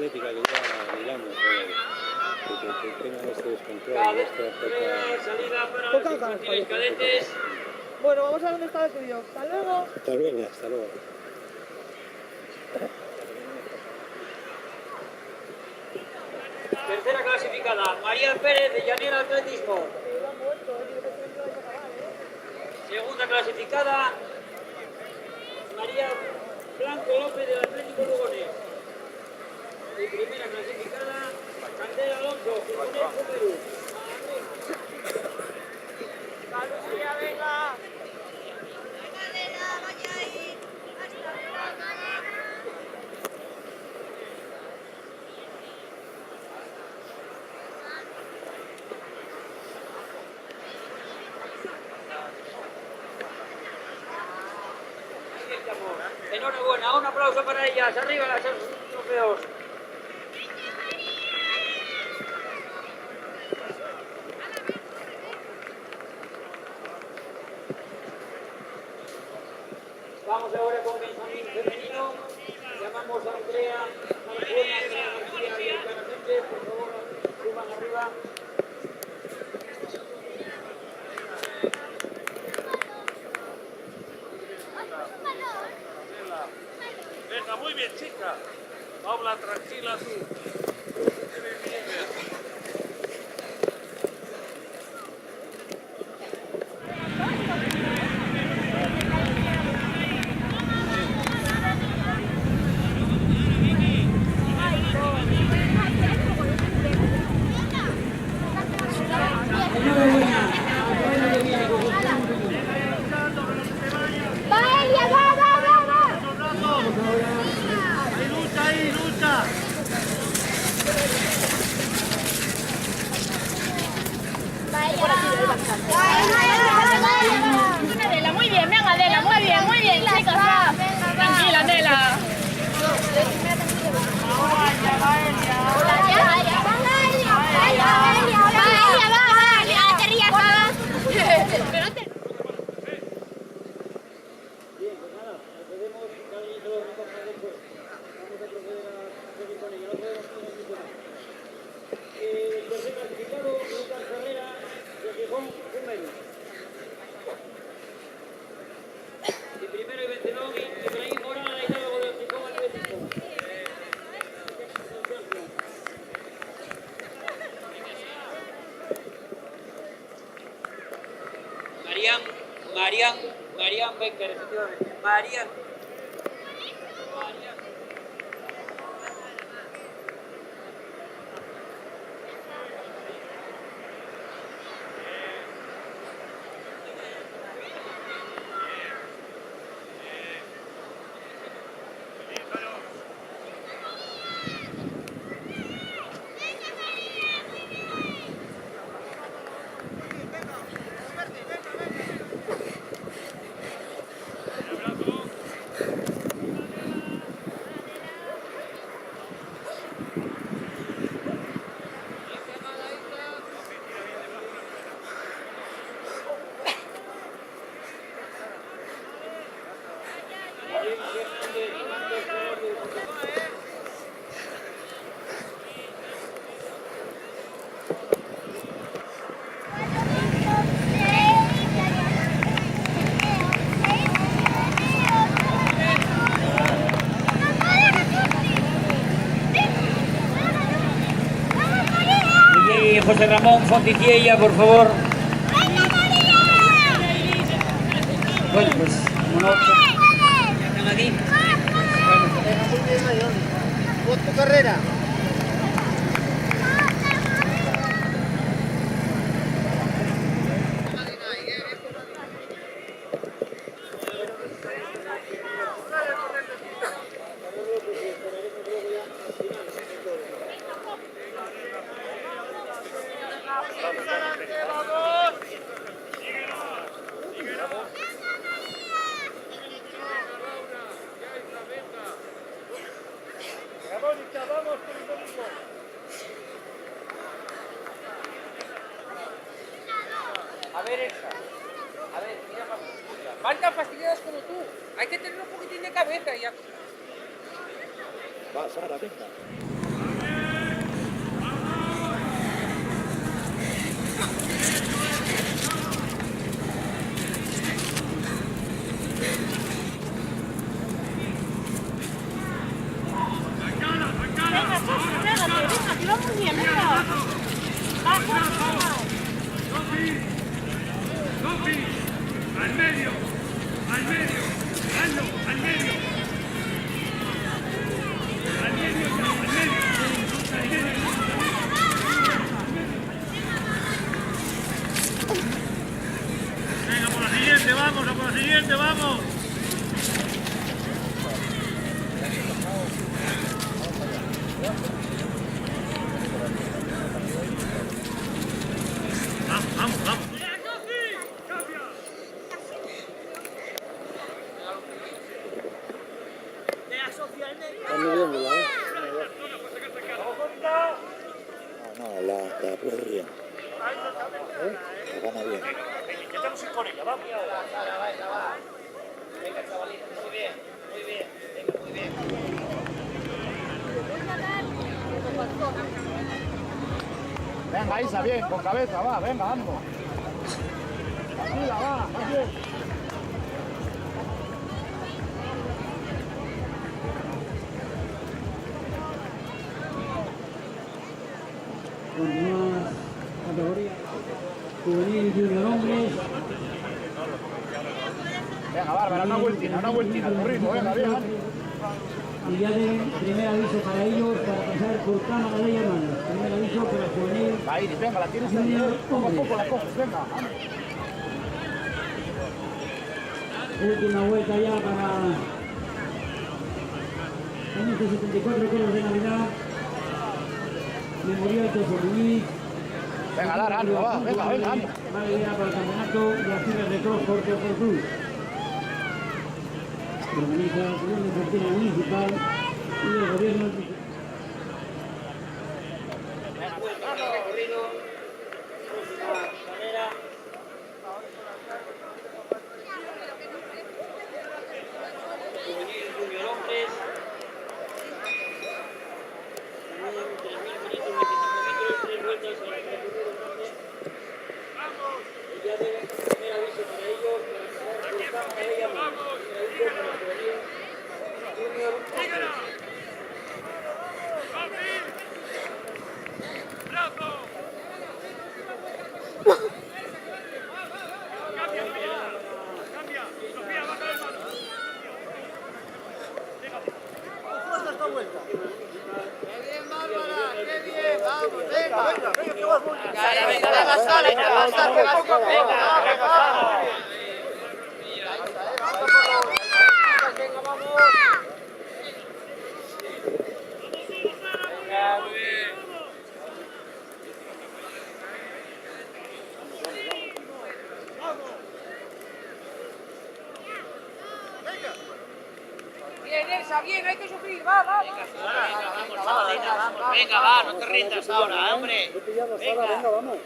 atlética que lleva Milano, que tengan este descontrol, salida para las infracciones cadetes. Bueno, vamos a ver dónde está el tuyo. Hasta luego. Hasta luego, hasta luego. Tercera clasificada, María Pérez de Llanera Atletismo. Segunda clasificada, María Blanco López del Atlético Lugones. Y primera clasificada, Candela Alonso, Gironés Perú. ¡Lucía, venga! Enhorabuena, un aplauso para ellas. Arriba las trofeos. Vamos ahora con Benjamín femenino. Llamamos a Andrea Marcona, Andrea García y Elcana Sánchez. Por favor, suban arriba. Venga, muy bien, chica. Habla tranquila tú. Adela, muy bien, venga Adela, muy bien, chicos, va. Tranquila, Adela. Bien, pues nada, procedemos, cada uno se lo recoja después. Vamos a proceder a seguir con ello, no podemos continuar. Tercer clasificado, Lucas Herrera, de Gijón, Número. Y primero y vencedor, Ibrahim Morada, Hidalgo del Gijón Atlético. Marian Becker, efectivamente. Marian. Y José Ramón Fonticiella, por favor. Bueno, pues, ¿cómo no? ¿Están aquí? Muy bien, Mayón. ¿Cómo es tu carrera? A ver, Elsa. A ver, mira, van tan fastidiadas como tú. Hay que tener un poquitín de cabeza y ya. Va, Sara, venga. medio, al medio, Aldo, al medio. Al medio, al medio, al medio. Venga, por la siguiente, vamos, a por la siguiente, vamos. Vamos, vamos, vamos. Está midiéndola, ¿eh? No, la puede bien. La gana bien. Intentamos ir con ella, vamos. Venga, chavalito, muy bien, muy bien. Venga, muy bien. Venga, Isa, bien, con cabeza, va, venga, ando. Tranquila, va, más bien. Continúa categoría juvenil junior hombres. Venga, Bárbara, una vueltina, al ritmo, venga, bien. Y ya de primer aviso para ellos para pasar por cámara de llamadas. Primer aviso para juvenil Va, Iris, venga, la tienes ahí, poco a poco la coges, venga. última vuelta ya para en estos 74 coros de Navidad. Memorial Tosorruí. Venga, Lara, ánimo, va, venga, ánimo. Vale ya para el campeonato y las filas de cross por Cruz. Organiza la Unión Deportiva Municipal y el Gobierno. Recorrido. Próxima carrera. Juvenil junior hombres. También 3.000 metros, 25 metros, 3 vueltas en el recorrido grande. Y ya de primer aviso para ellos, para pasar por cámara de llamadas. Primer aviso para el juvenil junior hombres. Bien, Elsa, bien, hay que sufrir, va, va. Venga, va, no te rindas ahora, hombre. Venga, vamos.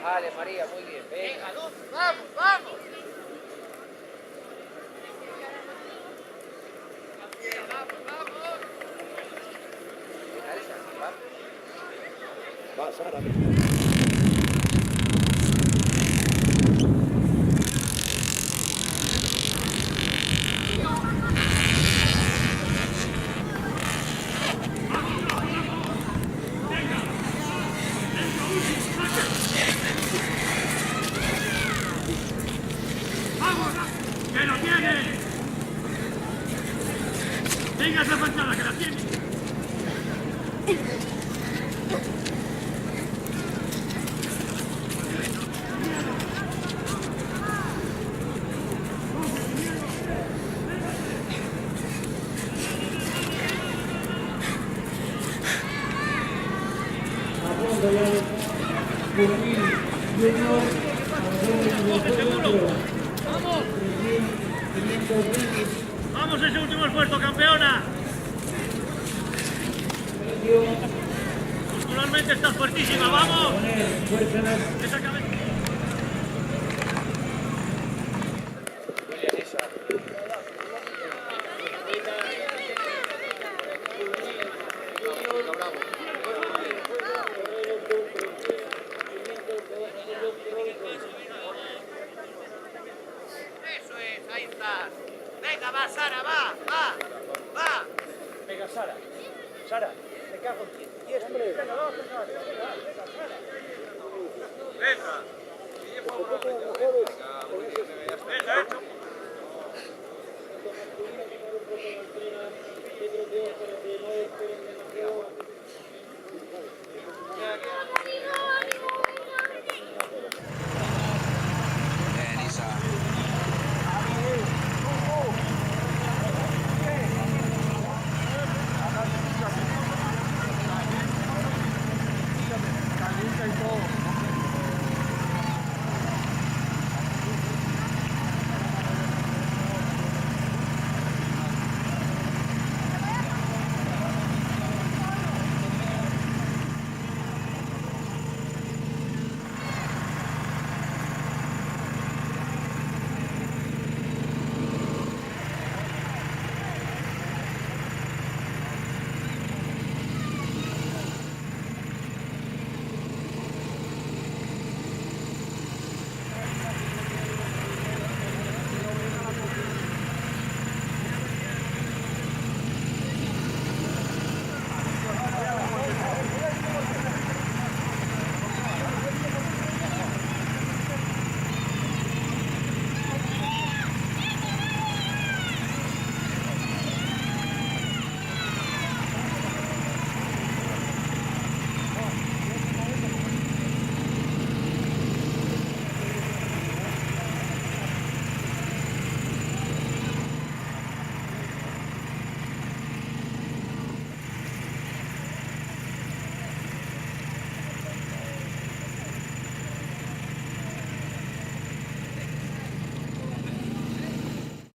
Vale, María, muy bien. Venga, Vamos, vamos. Va, Sara. ¡Vamos! ¡Que lo tiene! ¡Venga esa pancada, que la tiene! Apunta ya el juvenil junior. ¡Vamos! 3.520. ¡Vamos ese último esfuerzo, campeona! Muscularmente estás fuertísima, ¡vamos! Fuerzas. Esa cabeza. eso es, ahí está. Venga, va, Sara, va, va, va. Venga, Sara. Sara, te cago en ti. Venga. Nosotros, los jóvenes,